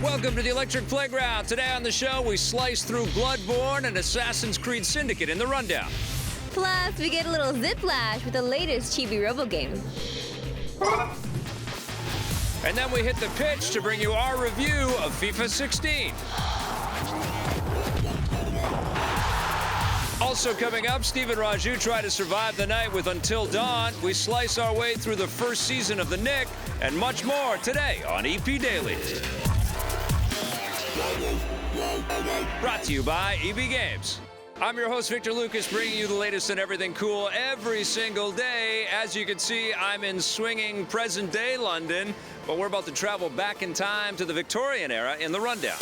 Welcome to the Electric Playground. Today on the show, we slice through Bloodborne and Assassin's Creed Syndicate in the rundown. Plus, we get a little ziplash with the latest Chibi Robo game. And then we hit the pitch to bring you our review of FIFA 16. Also coming up, Steve and Raju try to survive the night with Until Dawn. We slice our way through the first season of The Nick, and much more today on EP Dailies. Brought to you by EB Games. I'm your host, Victor Lucas, bringing you the latest in everything cool every single day. As you can see, I'm in swinging present-day London, but we're about to travel back in time to the Victorian era in the rundown.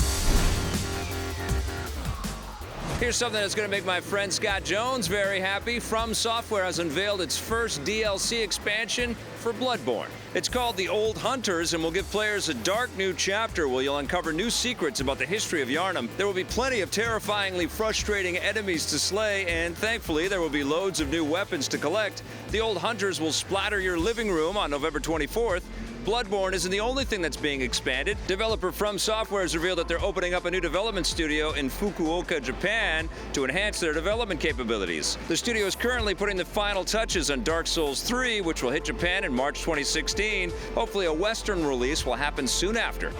Here's something that's going to make my friend Scott Jones very happy. From Software has unveiled its first DLC expansion for Bloodborne. It's called The Old Hunters and will give players a dark new chapter where you'll uncover new secrets about the history of Yharnam. There will be plenty of terrifyingly frustrating enemies to slay, and thankfully there will be loads of new weapons to collect. The Old Hunters will splatter your living room on November 24th. Bloodborne isn't the only thing that's being expanded. Developer From Software has revealed that they're opening up a new development studio in Fukuoka, Japan to enhance their development capabilities. The studio is currently putting the final touches on Dark Souls 3, which will hit Japan in March 2016. Hopefully a Western release will happen soon after.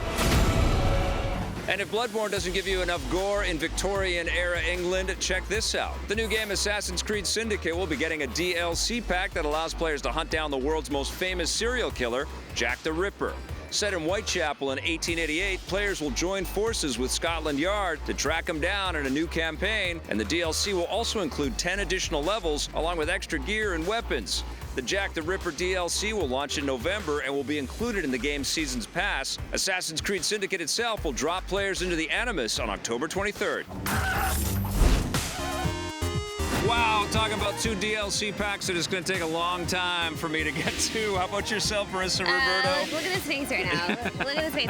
And if Bloodborne doesn't give you enough gore in Victorian-era England, check this out. The new game Assassin's Creed Syndicate will be getting a DLC pack that allows players to hunt down the world's most famous serial killer, Jack the Ripper. Set in Whitechapel in 1888, players will join forces with Scotland Yard to track him down in a new campaign, and the DLC will also include 10 additional levels, along with extra gear and weapons. The Jack the Ripper DLC will launch in November and will be included in the game's Season's Pass. Assassin's Creed Syndicate itself will drop players into the Animus on October 23rd. Wow, talking about two DLC packs that is going to take a long time for me to get to. How about yourself, Marissa Roberto? Look at his face right now. Look at his face.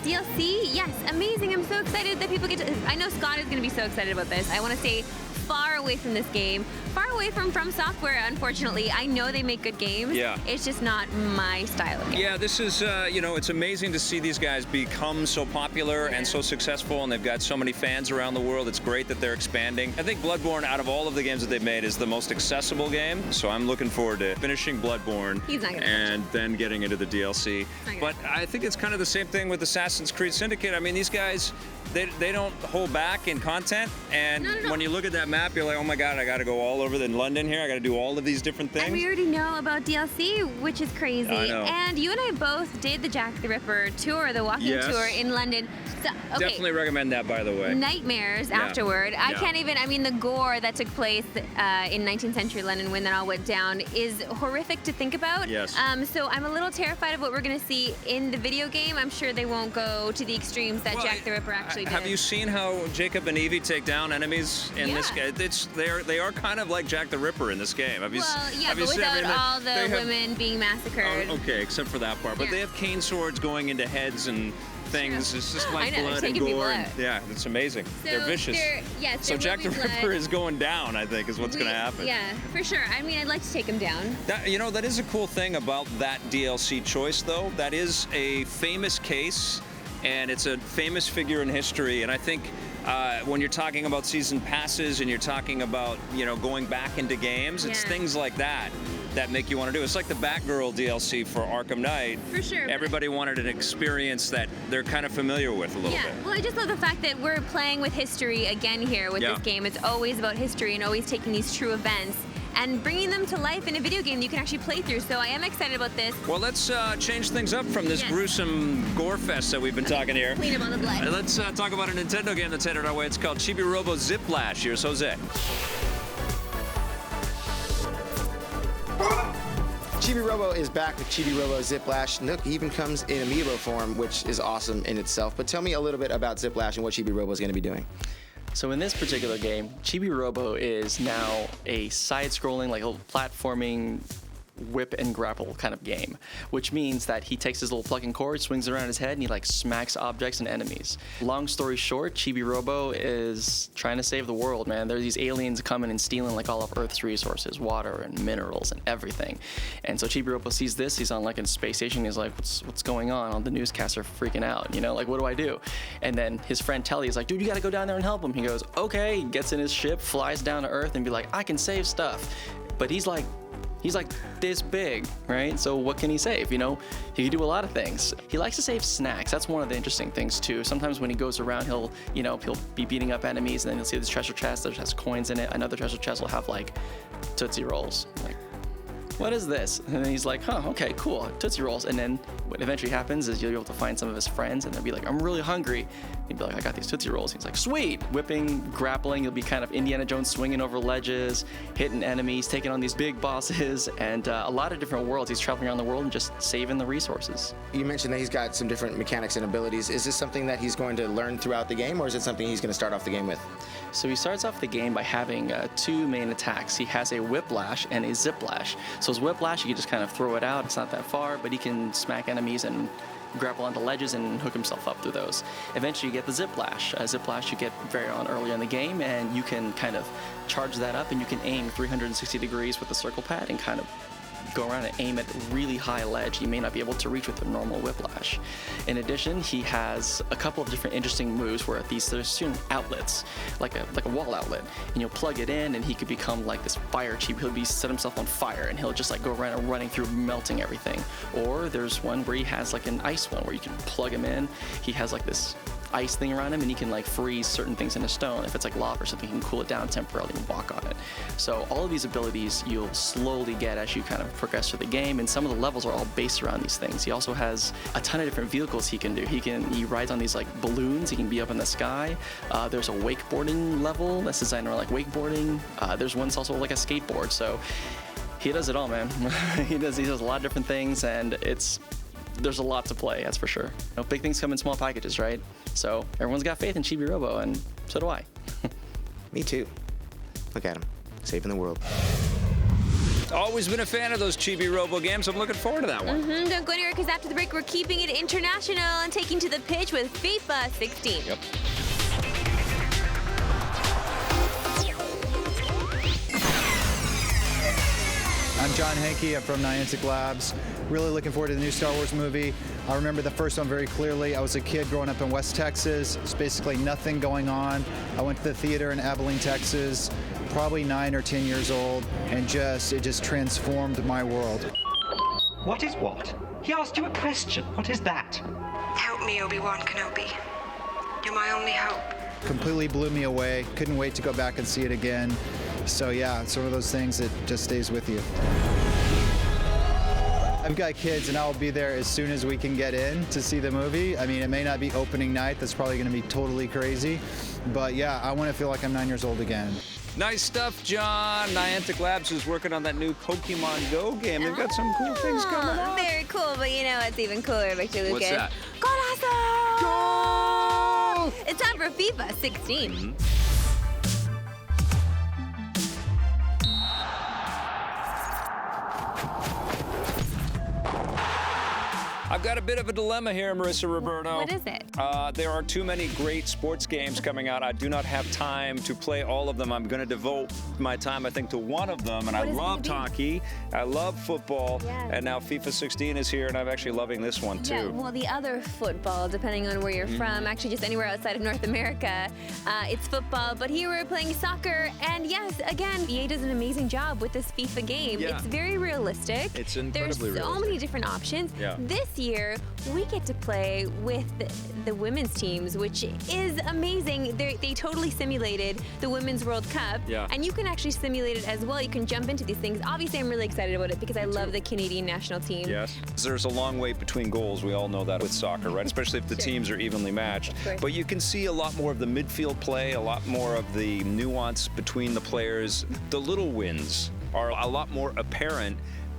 DLC, yes, amazing. I'm so excited that people get to... I know Scott is going to be so excited about this. I want to stay far away from this game. Far away from Software, unfortunately. I know they make good games. Yeah. It's just not my style of game. Yeah, this is, it's amazing to see these guys become so popular and so successful, and they've got so many fans around the world. It's great that they're expanding. I think Bloodborne, out of all of the games that they've made, is the most accessible game, so I'm looking forward to finishing Bloodborne and then getting into the DLC. But I think it's kind of the same thing with Assassin's Creed Syndicate. I mean, these guys, they don't hold back in content, and when you look at that map, you're like, oh my god, I gotta go all over in London here. I gotta do all of these different things. And we already know about DLC, which is crazy. I know. And you and I both did the Jack the Ripper tour, the walking tour in London. So, okay. Definitely recommend that, by the way. Nightmares afterward. I can't even, I mean, the gore that took place in 19th century London when that all went down is horrific to think about. Yes. So I'm a little terrified of what we're gonna see in the video game. I'm sure they won't go to the extremes that Jack the Ripper actually did. Have you seen how Jacob and Evie take down enemies in this game? They are kind of like Jack the Ripper in this game. Have you but without all the women being massacred. Oh, okay, except for that part. But they have cane swords going into heads and things. It's just like blood and gore. Yeah, it's amazing. So they're vicious. So Jack the Ripper is going down, I think, is what's going to happen. Yeah, for sure. I mean, I'd like to take him down. That is a cool thing about that DLC choice, though. That is a famous case, and it's a famous figure in history, and I think when you're talking about season passes and you're talking about, going back into games, it's things like that make you want to do. It's like the Batgirl DLC for Arkham Knight. For sure. Everybody wanted an experience that they're kind of familiar with a little bit. Well, I just love the fact that we're playing with history again here with this game. It's always about history and always taking these true events and bringing them to life in a video game that you can actually play through. So I am excited about this. Well, let's change things up from this gruesome gore fest that we've been talking here. Clean up all the blood. Let's talk about a Nintendo game that's headed our way. It's called Chibi Robo Ziplash. Here's Jose. Chibi Robo is back with Chibi Robo Ziplash. Look, he even comes in amiibo form, which is awesome in itself. But tell me a little bit about Ziplash and what Chibi Robo is going to be doing. So in this particular game, Chibi Robo is now a side-scrolling, like a little platforming whip and grapple kind of game, which means that he takes his little plucking cord, swings it around his head, and he like smacks objects and enemies. Long story short, Chibi Robo is trying to save the world, man. There are these aliens coming and stealing like all of Earth's resources, water and minerals and everything. And so Chibi Robo sees this. He's on like a space station. He's like, what's going on? All the newscasts are freaking out. You know, like, what do I do? And then his friend Telly is like, dude, you gotta go down there and help him. He goes, okay. He gets in his ship, flies down to Earth, and be like, I can save stuff. But he's like this big, right? So what can he save? You know, he can do a lot of things. He likes to save snacks. That's one of the interesting things too. Sometimes when he goes around, he'll be beating up enemies, and then you'll see this treasure chest that has coins in it. Another treasure chest will have like Tootsie Rolls. Like, what is this? And then he's like, huh, okay, cool, Tootsie Rolls. And then what eventually happens is you'll be able to find some of his friends, and they'll be like, I'm really hungry. He'd be like, I got these Tootsie Rolls. He's like, sweet. Whipping, grappling. You'll be kind of Indiana Jones swinging over ledges, hitting enemies, taking on these big bosses, and a lot of different worlds. He's traveling around the world and just saving the resources. You mentioned that he's got some different mechanics and abilities. Is this something that he's going to learn throughout the game, or is it something he's going to start off the game with? So he starts off the game by having two main attacks. He has a Whiplash and a Ziplash. So his Whiplash, you can just kind of throw it out. It's not that far, but he can smack enemies and grapple onto ledges and hook himself up through those. Eventually you get the Ziplash. Ziplash you get very early in the game, and you can kind of charge that up, and you can aim 360 degrees with the circle pad and kind of go around and aim at really high ledge you may not be able to reach with a normal Whiplash. In addition, he has a couple of different interesting moves where there's certain outlets, like a wall outlet, and you'll plug it in, and he could become like this fire chibi. He'll set himself on fire, and he'll just like go around and running through, melting everything. Or there's one where he has like an ice one where you can plug him in. He has like this ice thing around him, and he can like freeze certain things in a stone. If it's like lava or something, he can cool it down temporarily and walk on it. So all of these abilities you'll slowly get as you kind of progress through the game, and some of the levels are all based around these things. He also has a ton of different vehicles he can do. He rides on these like balloons. He can be up in the sky. There's a wakeboarding level that's designed around like wakeboarding. There's one that's also like a skateboard. So he does it all, man. He does a lot of different things, and there's a lot to play, that's for sure. You know, big things come in small packages, right? So everyone's got faith in Chibi Robo, and so do I. Me too. Look at him, saving the world. Always been a fan of those Chibi Robo games. I'm looking forward to that one. Don't go anywhere, because after the break, we're keeping it international and taking to the pitch with FIFA 16. Yep. I'm John Hankey. I'm from Niantic Labs. Really looking forward to the new Star Wars movie. I remember the first one very clearly. I was a kid growing up in West Texas. There's basically nothing going on. I went to the theater in Abilene, Texas, probably 9 or 10 years old, and it just transformed my world. What is what? He asked you a question. What is that? Help me, Obi-Wan Kenobi. You're my only hope. Completely blew me away. Couldn't wait to go back and see it again. So yeah, it's one of those things that just stays with you. I've got kids, and I'll be there as soon as we can get in to see the movie. I mean, it may not be opening night. That's probably going to be totally crazy. But yeah, I want to feel like I'm 9 years old again. Nice stuff, John. Niantic Labs is working on that new Pokemon Go game. They've got some cool things coming up. Very cool, but you know what's even cooler, Victor Lucas? What's that? Golazo! Go! It's time for FIFA 16. I've got a bit of a dilemma here, Marissa Roberto. What is it? There are too many great sports games coming out. I do not have time to play all of them. I'm going to devote my time, I think, to one of them. And I love hockey. I love football. Yes. And now FIFA 16 is here, and I'm actually loving this one, too. Yeah, well, the other football, depending on where you're from, actually just anywhere outside of North America, it's football. But here we're playing soccer. And yes, again, EA does an amazing job with this FIFA game. Yeah. It's very realistic. It's incredibly There's so realistic. many different options. Yeah. This year, we get to play with the women's teams, which is amazing. They totally simulated the Women's World Cup. Yeah. And you can actually simulate it as well. You can jump into these things. Obviously, I'm really excited about it because I love the Canadian national team. Yes. There's a long wait between goals. We all know that with soccer, right? Especially if the teams are evenly matched. Of course. But you can see a lot more of the midfield play, a lot more of the nuance between the players. The little wins are a lot more apparent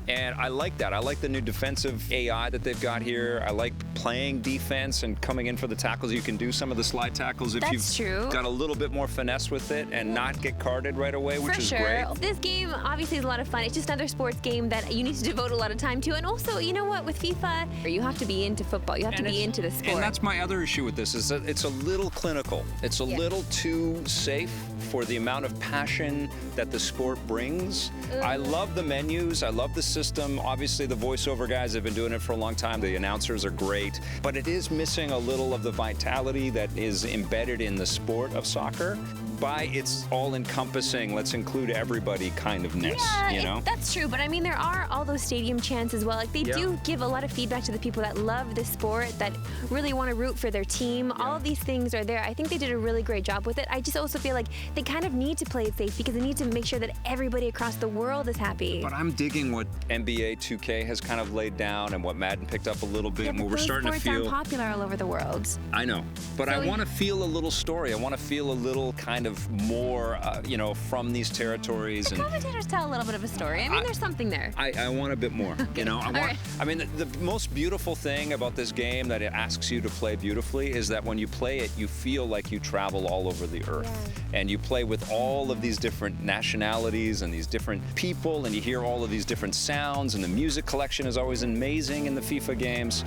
And I like that. I like the new defensive AI that they've got here. I like playing defense and coming in for the tackles. You can do some of the slide tackles if you've got a little bit more finesse with it and not get carded right away, which is great. This game obviously is a lot of fun. It's just another sports game that you need to devote a lot of time to. And also, you know what, with FIFA, you have to be into football. You have to be into the sport. And that's my other issue with this, is that it's a little clinical. It's a little too safe for the amount of passion that the sport brings. I love the menus. I love the system. Obviously, the voiceover guys have been doing it for a long time. The announcers are great. But it is missing a little of the vitality that is embedded in the sport of soccer by its all-encompassing, let's include everybody kind of ness, you know? That's true, but I mean, there are all those stadium chants as well. Like, they do give a lot of feedback to the people that love the sport, that really want to root for their team. All of these things are there. I think they did a really great job with it. I just also feel like they kind of need to play it safe because they need to make sure that everybody across the world is happy. But I'm digging what NBA 2K has kind of laid down and what Madden picked up a little bit, and we're starting to feel... sports aren't popular all over the world. I know, but so I want to feel a little story. I want to feel a little kind of more, you know, from these territories. The commentators tell a little bit of a story. I mean, there's something there. I want a bit more, you know? I mean, the most beautiful thing about this game that it asks you to play beautifully is that when you play it, you feel like you travel all over the earth. And you play with all of these different nationalities and these different people, and you hear all of these different sounds, and the music collection is always amazing in the FIFA games.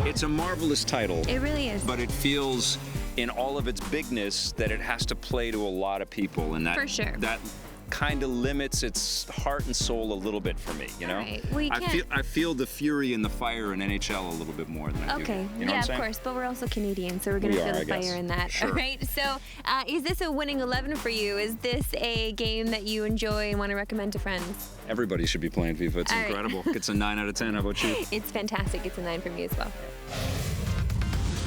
It's a marvelous title. It really is. But it feels, in all of its bigness, that it has to play to a lot of people, and that for sure. That kind of limits its heart and soul a little bit for me, you know? Right. Well, I feel the fury and the fire in NHL a little bit more than I do. Okay, You know of course, but we're also Canadian, so we're going to feel the fire in that. Sure. All right, so is this a winning 11 for you? Is this a game that you enjoy and want to recommend to friends? Everybody should be playing FIFA. It's incredible. It's a 9 out of 10. How about you? It's fantastic. It's a 9 for me as well.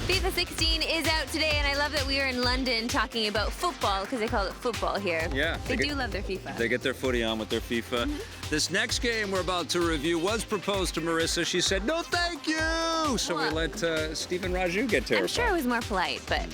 FIFA 16 is out today, and I love that we are in London talking about football, because they call it football here. Yeah. They do love their FIFA. They get their footy on with their FIFA. This next game we're about to review was proposed to Marissa. She said, no, thank you. So we let Stephen Raju get terrified. I'm sure it was more polite, but...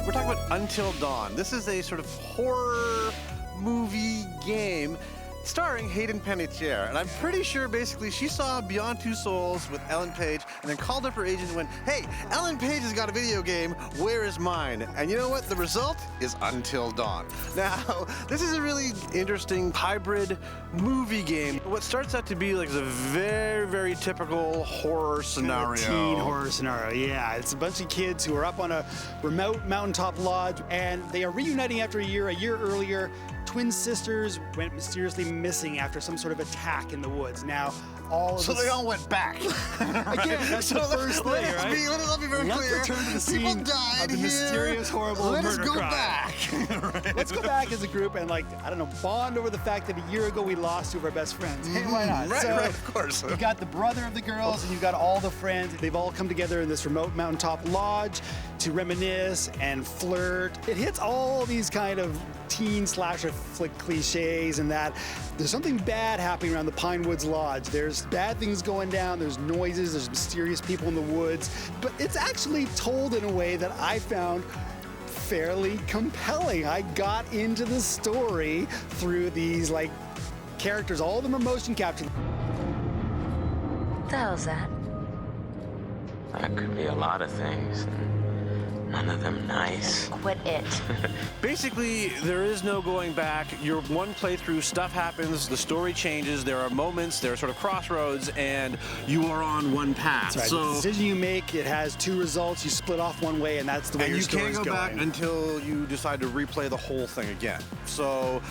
We're talking about Until Dawn. This is a sort of horror movie game starring Hayden Panettiere. And I'm pretty sure basically she saw Beyond Two Souls with Ellen Page and then called up her agent and went, hey, Ellen Page has got a video game, where is mine? And you know what? The result is Until Dawn. Now, this is a really interesting hybrid movie game. What starts out to be like a very, very typical horror scenario. Teen horror scenario, yeah. It's a bunch of kids who are up on a remote mountaintop lodge, and they are reuniting after a year earlier. Twin sisters went mysteriously missing after some sort of attack in the woods. Now, so they all went back. Again, that's the first thing, right? Let me be very clear. Let's return to the scene of the mysterious, horrible murder crime. Back. Let's go back as a group and, like, I don't know, bond over the fact that a year ago we lost two of our best friends. Hey, why not? Right, of course. You've got the brother of the girls, and you've got all the friends. They've all come together in this remote mountaintop lodge to reminisce and flirt. It hits all these kind of teen slasher flick cliches, and that there's something bad happening around the Pine Woods Lodge. There's bad things going down, there's noises, there's mysterious people in the woods, but it's actually told in a way that I found fairly compelling. I got into the story through these, like, characters. All of them are motion captured. What the hell's that? That could be a lot of things. None of them nice. Quit it. Basically, there is no going back. Your one playthrough, stuff happens, the story changes, there are moments, there are sort of crossroads, and you are on one path. That's right. So the decision you make, it has two results. You split off one way, and that's the way your story's going. And you can't go back until you decide to replay the whole thing again. So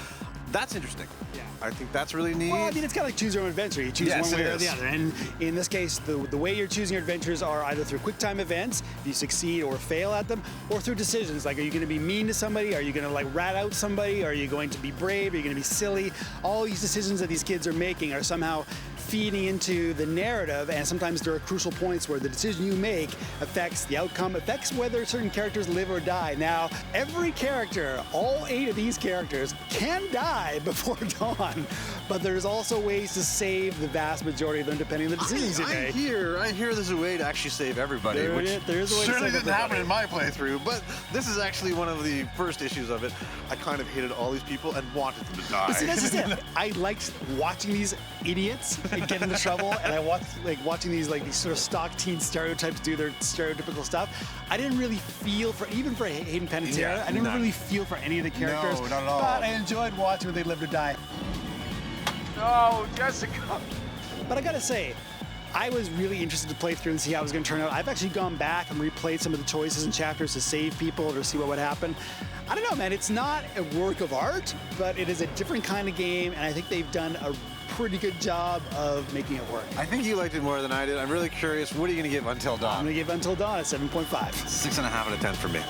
that's interesting. Yeah. I think that's really neat. Well, I mean, it's kind of like choose your own adventure. You choose one way or the other. And in this case, the way you're choosing your adventures are either through quick time events, if you succeed or fail at them, or through decisions. Like, are you going to be mean to somebody? Are you going to, like, rat out somebody? Are you going to be brave? Are you going to be silly? All these decisions that these kids are making are somehow feeding into the narrative, and sometimes there are crucial points where the decision you make affects the outcome, affects whether certain characters live or die. Now, every character, all 8 of these characters, can die die before dawn, but there's also ways to save the vast majority of them depending on the decisions you make. I hear there's a way to actually save everybody, which there's a way to certainly save didn't happen everybody. in my playthrough, but this is actually one of the first issues of it. I kind of hated all these people and wanted them to die. But see, that's just it. I liked watching these idiots get into trouble, and I watched watching these sort of stock teen stereotypes do their stereotypical stuff. I didn't really feel for Hayden Panettiere. I didn't really feel for any of the characters. No, not at all. But I enjoyed watching when they lived or die. No, Jessica. But I gotta say, I was really interested to play through and see how it was going to turn out. I've actually gone back and replayed some of the choices and chapters to save people or to see what would happen. I don't know, man. It's not a work of art, but it is a different kind of game, and I think they've done a pretty good job of making it work. I think you liked it more than I did. I'm really curious. What are you going to give Until Dawn? I'm going to give Until Dawn a 7.5. 6.5 out of 10 for me.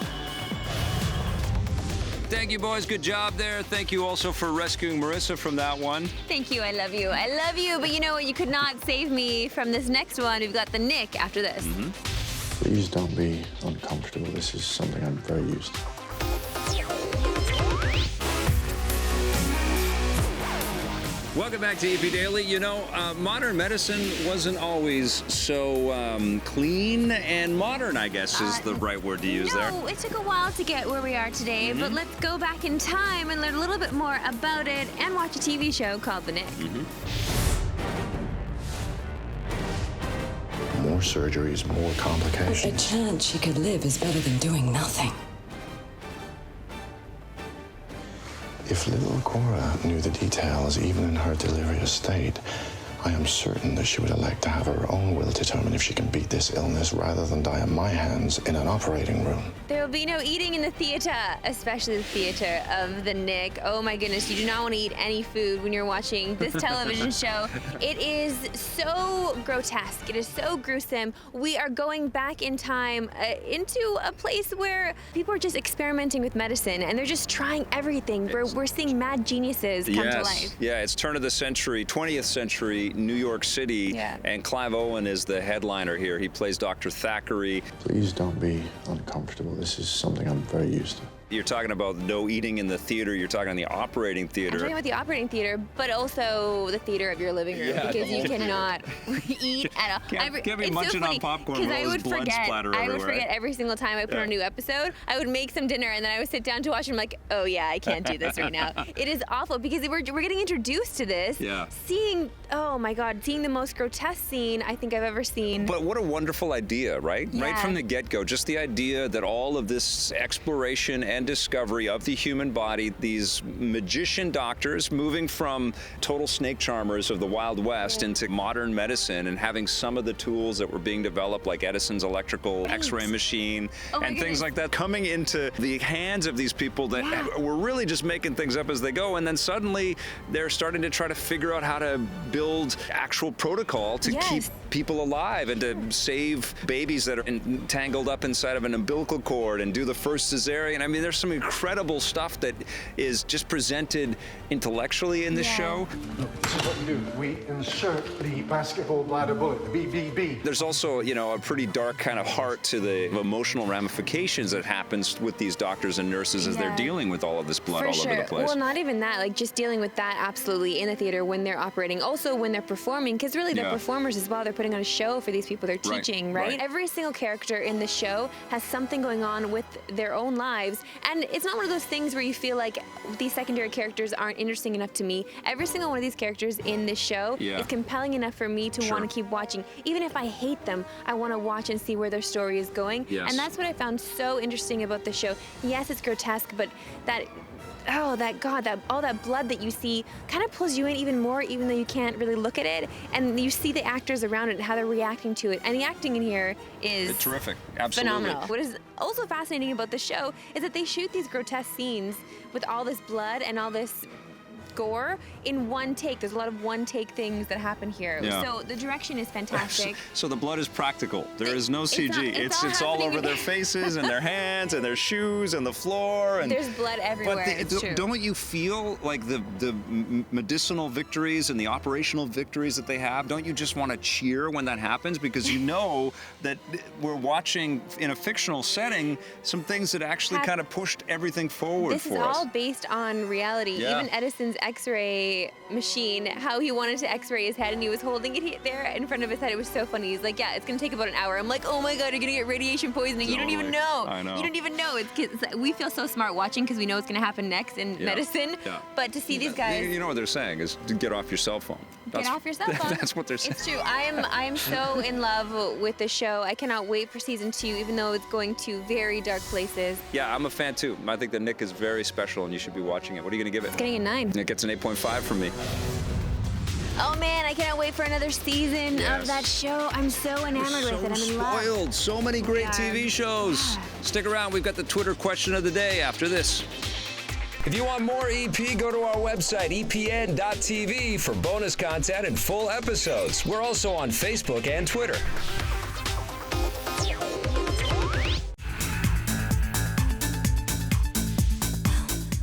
Thank you, boys. Good job there. Thank you also for rescuing Marissa from that one. Thank you. I love you. I love you. But you know what? You could not save me from this next one. We've got the Nick after this. Please don't be uncomfortable. This is something I'm very used to. Welcome back to EP Daily. You know, modern medicine wasn't always so clean and modern, I guess is the right word to use there. No, it took a while to get where we are today, but let's go back in time and learn a little bit more about it and watch a TV show called The Nick. More surgeries, more complications. A chance she could live is better than doing nothing. If little Cora knew the details, even in her delirious state, I am certain that she would elect to have her own will determine if she can beat this illness rather than die on my hands in an operating room. There will be no eating in the theater, especially the theater of The Nick. Oh my goodness, you do not want to eat any food when you're watching this television show. It is so grotesque. It is so gruesome. We are going back in time into a place where people are just experimenting with medicine and they're just trying everything. We're seeing mad geniuses come to life. Yeah, it's turn of the century, 20th century New York City, and Clive Owen is the headliner here. He plays Dr. Thackeray. Please don't be uncomfortable. This is something I'm very used to. You're talking about no eating in the theater. You're talking on the operating theater. I'm talking about the operating theater, but also the theater of your living room because you cannot eat at all. Can't be munching on popcorn with all this blood splatter everywhere. I would forget every single time I put on a new episode. I would make some dinner and then I would sit down to watch and I'm like, oh yeah, I can't do this right now. It is awful because we're getting introduced to this. Yeah. Seeing, oh my God, seeing the most grotesque scene I think I've ever seen. But what a wonderful idea, right? Yeah. Right from the get-go, just the idea that all of this exploration and discovery of the human body, these magician doctors moving from total snake charmers of the Wild West into modern medicine and having some of the tools that were being developed, like Edison's electrical X-ray machine and things like that, coming into the hands of these people that were really just making things up as they go. And then suddenly they're starting to try to figure out how to build actual protocol to keep people alive and to save babies that are entangled up inside of an umbilical cord and do the first cesarean. I mean, there's some incredible stuff that is just presented intellectually in this show. Look, this is what we do. We insert the basketball bladder bullet, the BBB. There's also, you know, a pretty dark kind of heart to the emotional ramifications that happens with these doctors and nurses as they're dealing with all of this blood all over the place. Well, not even that, like just dealing with that absolutely in the theater when they're operating, also when they're performing, because really they're performers as well. They're putting on a show for these people they're teaching, right? Every single character in the show has something going on with their own lives, and it's not one of those things where you feel like these secondary characters aren't interesting enough to me. Every single one of these characters in this show is compelling enough for me to want to keep watching. Even if I hate them, I want to watch and see where their story is going. And that's what I found so interesting about the show. Yes, it's grotesque, but that all that blood that you see kind of pulls you in even more, even though you can't really look at it. And you see the actors around it and how they're reacting to it. And the acting in here is terrific. Absolutely. Phenomenal. What is also fascinating about the show is that they shoot these grotesque scenes with all this blood and all this gore in one take. There's a lot of one take things that happen here. So the direction is fantastic. So the blood is practical. There is no CG. It's all over their faces and their hands and their shoes and the floor. And there's blood everywhere. But don't you feel like the medicinal victories and the operational victories that they have? Don't you just want to cheer when that happens? Because you know that we're watching in a fictional setting some things that actually kind of pushed everything forward for us. This is all based on reality. Even Edison's X-ray machine, how he wanted to X-ray his head and he was holding it there in front of his head. It was so funny. He's like, yeah, it's gonna take about an hour. I'm like, oh my God, you're gonna get radiation poisoning. You don't even know. I know. You don't even know. We feel so smart watching because we know what's gonna happen next in medicine. Yeah. But to see these guys. You know what they're saying is to get off your cell phone. Get off your cell phone. That's what they're saying. It's true. I am so in love with the show. I cannot wait for season 2, even though it's going to very dark places. Yeah, I'm a fan too. I think that Nick is very special and you should be watching it. What are you gonna give it? It's getting a 9. It gets an 8.5 from me. Oh man, I cannot wait for another season of that show. I'm so enamored with it. I'm in love. Spoiled. So many great TV shows. Stick around. We've got the Twitter question of the day after this. If you want more EP, go to our website, epn.tv, for bonus content and full episodes. We're also on Facebook and Twitter.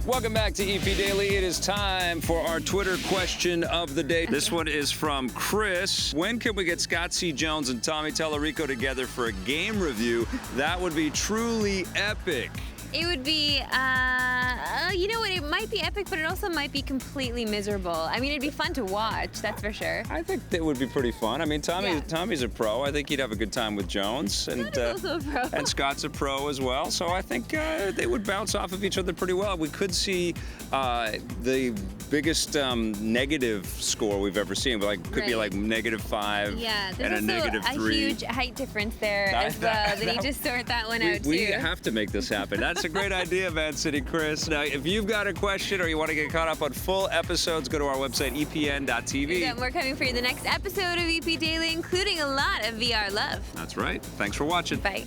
Welcome back to EP Daily. It is time for our Twitter question of the day. This one is from Chris. When can we get Scott C. Jones and Tommy Tallarico together for a game review? That would be truly epic. It would be, you know what, it might be epic, but it also might be completely miserable. I mean, it'd be fun to watch, that's for sure. I think that would be pretty fun. I mean, Tommy's a pro. I think he'd have a good time with Jones. And, also a pro. And Scott's a pro as well. So I think they would bounce off of each other pretty well. We could see the biggest negative score we've ever seen. Could be like -5 yeah, and a -3. There's also a huge height difference there as well. They need to sort that one out, too. We have to make this happen. That's a great idea, Man City Chris. Now, if you've got a question or you want to get caught up on full episodes, go to our website, epn.tv. We've got more coming for you the next episode of EP Daily, including a lot of VR love. That's right. Thanks for watching. Bye.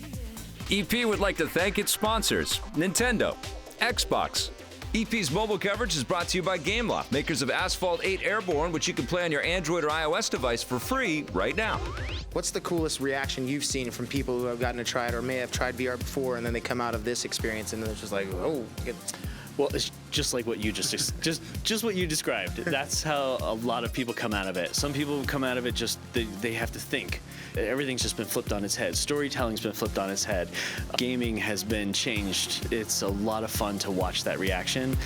EP would like to thank its sponsors, Nintendo, Xbox. EP's mobile coverage is brought to you by Gameloft, makers of Asphalt 8 Airborne, which you can play on your Android or iOS device for free right now. What's the coolest reaction you've seen from people who have gotten to try it or may have tried VR before and then they come out of this experience and it's just like, oh. Well, it's just like what you just what you described. That's how a lot of people come out of it. Some people come out of it just they have to think. Everything's just been flipped on its head. Storytelling's been flipped on its head. Gaming has been changed. It's a lot of fun to watch that reaction.